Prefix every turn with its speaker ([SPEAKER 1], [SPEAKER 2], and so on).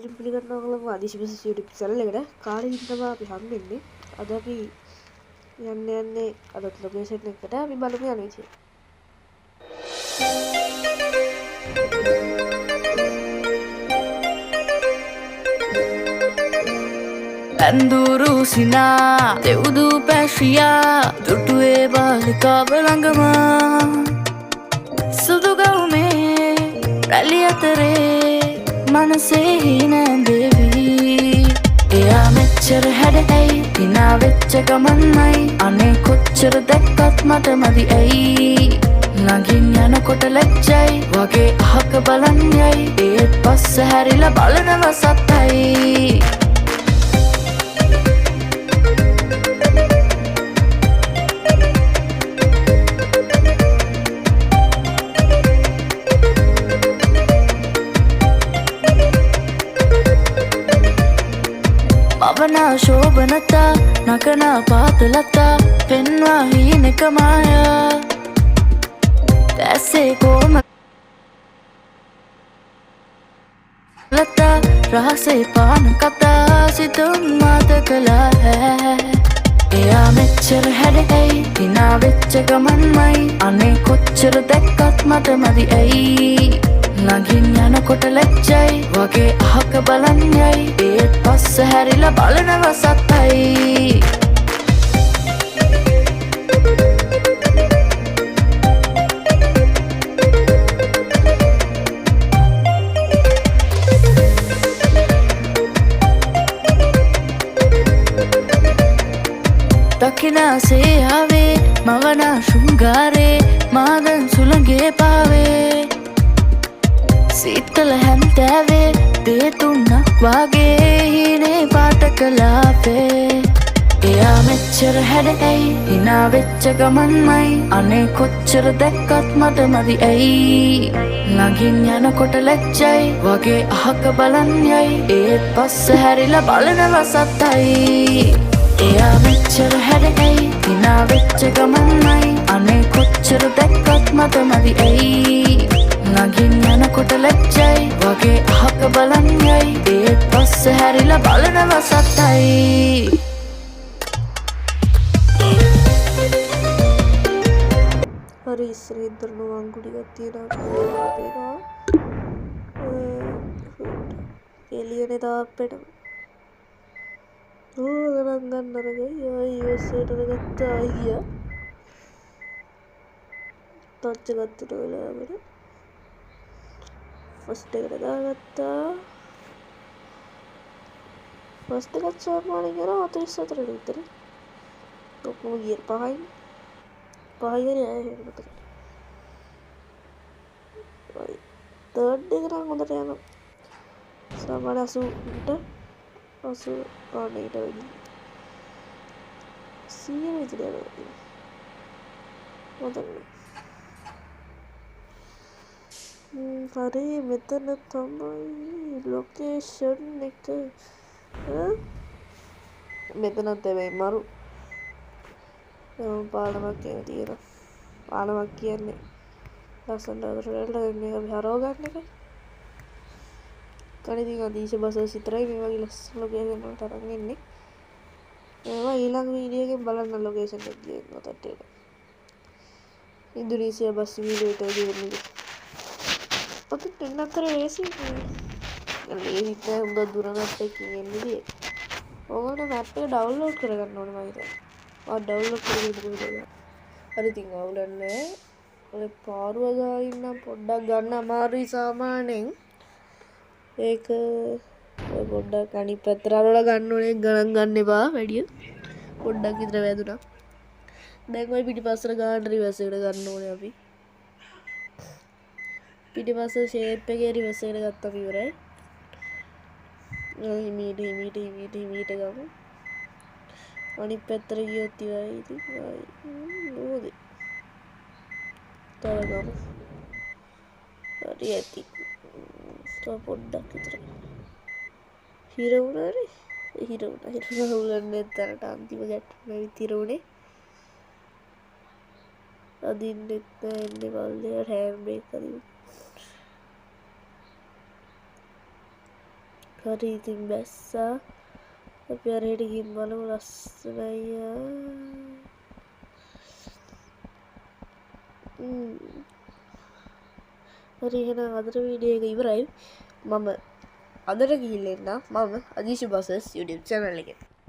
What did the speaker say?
[SPEAKER 1] සාදරයෙන් පිළිගන්නවා ඔයගොල්ලෝ ආදිශිවස YouTube channel එකට. කාලෙකින් තමයි අපි හම්බෙන්නේ. අද අපි යන්නේ අලුත් ලොකේෂන් එකකට. අපි බලමු යන විදිය.
[SPEAKER 2] ඇන්දුරු සිනා දෙව්දු පැශියා දුටුවේ බාලිකාව ළඟම සුදුගවුමේ රැලි අතරේ මනසේ හිනැඳෙවී එයා මෙච්චර හැඩ ඇයි හිනා වෙච්ච ගමන්නයි අනේ කොච්චර දැක්කත් මට මදි ඇයි නගින් යනකොට ලැජ්ජයි වගේ අහක බලන් යයි ඒත් පස්ස හැරිලා බලනව සත්තයි මවනා ශෝභනතා නකනා පාතලතා පෙන්වා හීනෙක මායා දැසේ කෝම ලතා රහසේ පාන කතා සිතුම් මාත කලා හැ එයා මෙච්චර හැඩ ඇයි හිනා වෙච්ච ගමන්මයි අනේ කොච්චර දැක්කත් මට මදි ඇයි නගින් යනකොට ලැජ්ජයි වගේ අහක බලන් යයි ඒත් පස්ස හැරිලා බලනව සත්තයි දකිනාසේ ආවේ මවනා ශෘංගාරේ මාදන් සුළඟේ පාවේ සීතල හැන්තෑවේ දේතුන්නක් වගේ හීනේ පාට කලාපේ එයා මෙච්චර හැඩ ඇයි හිනා වෙච්ච ගමන්මයි අනේ කොච්චර දැක්කත් මට මදි ඇයි නගින් යනකොට ලැජ්ජයි වගේ අහක බලන් යයි ඒත් පස්ස හැරිලා බලනව සත්තයි එයා මෙච්චර හැඩ ඇයි හිනා වෙච්ච ගමන්මයි අනේ කොච්චර දැක්කත් මට මදි ඇයි නගින් යනකොට ලැජ්ජයි වගේ අහක බලන් යයි ඒත් පස්ස හැරිලා බලනව සත්තයි
[SPEAKER 1] හරි ඉස්සරහින් ඉඳන් වංගුඩි ටිකක් තියෙනවා පේනවා. එළියනේ තාප්පෙට. ගණන් ගන්න අරගයි USA ට ගත්තා අයියා. ටච් ගත්තට වෙලාවකට ෆස්ට් එකට දාගත්තා. ෆස්ට් එකත් සාමාන්‍ය කරා 44 ට විතර. ඔක්කොම ගියර් පහයි. පහයිනේ ආයෙ හෙන්නකට. තර්ඩ් එක නම් හොඳට යනවා. සාමාන්‍ය 80ට 80 ඊට වැඩි 100 විතර යනවා. හොඳයි. හරි මෙතන තමයි ලොකේෂන් එක. මෙතනත් හැබැයි මරු පාලමක් තියෙනවා. පාලමක් කියන්නේ ලස්සනට අදට මේක අපි හරව ගන්න එකයි. කණිතින් අදීශ බසස් විතරයි මේ වගේ ලස්සන ලොකේෂන් වලට අරන් එන්නේ. ඒවා ඊළඟ වීඩියෝ එකෙන් බලන්න ලොකේෂන් එක ගියොත් අතට. ඉන්දුනීසියා බස් වීඩියෝ එක දෙන්නේ. ඔතන දෙන්නතර ලේසි ලේසිත් නෑ උඹ දුර මැප් එකකින් එන්නේ. ඕගොල්ලෝ මැප් එක ඩවුන්ලෝඩ් කරගන්න ඕනේ මම හිතන්නේ. ඩවුන්ලෝඩ් කරගෙන ඉන්න. හරි ඉතින් අවුලන්නේ. ඔය පාරුව ගාවින් නම් පොඩ්ඩක් ගන්න අමාරුයි සාමාන්‍යයෙන්. ඒක ඔය පොඩ්ඩක් අනිත් පැත්තට අරවලා ගන්න ඕනේ ගණන් ගන්න එපා වැඩිය. පොඩ්ඩක් විතර වැදුනා. දැන් ඔය පිටිපස්සට ගන්න රිවර්ස් එකට ගන්න ඕනේ අපි. පිටිපස්ස ෂේප් එකේ රිවර්ස් එකට ගත්තා ඉවරයි. හිමීට ගමු. අනිත් පැත්තට ගියොත් ඉවරයි ඉතින් නෝදේ. තව ගමු. හරි ඇති. තව පොඩ්ඩක් විතර. හිර වුණානේ. හිර වුණන්නේ තරට අන්තිම ගැටුම විතර උනේ. අදින්නෙත් නෑ එන්නේ බල්ලේ හෑන්ඩ් බ්‍රේක් අදින්න. හරි ඉතින් බැස්සා අපි අරහෙට ගිහින් බලමු ලස්සනයි හරි එහෙනම් අදට වීඩියෝ එක ඉවරයි මම අදට ගිහිල්ලා එන්න මම අදීශ බසස් YouTube channel එකේ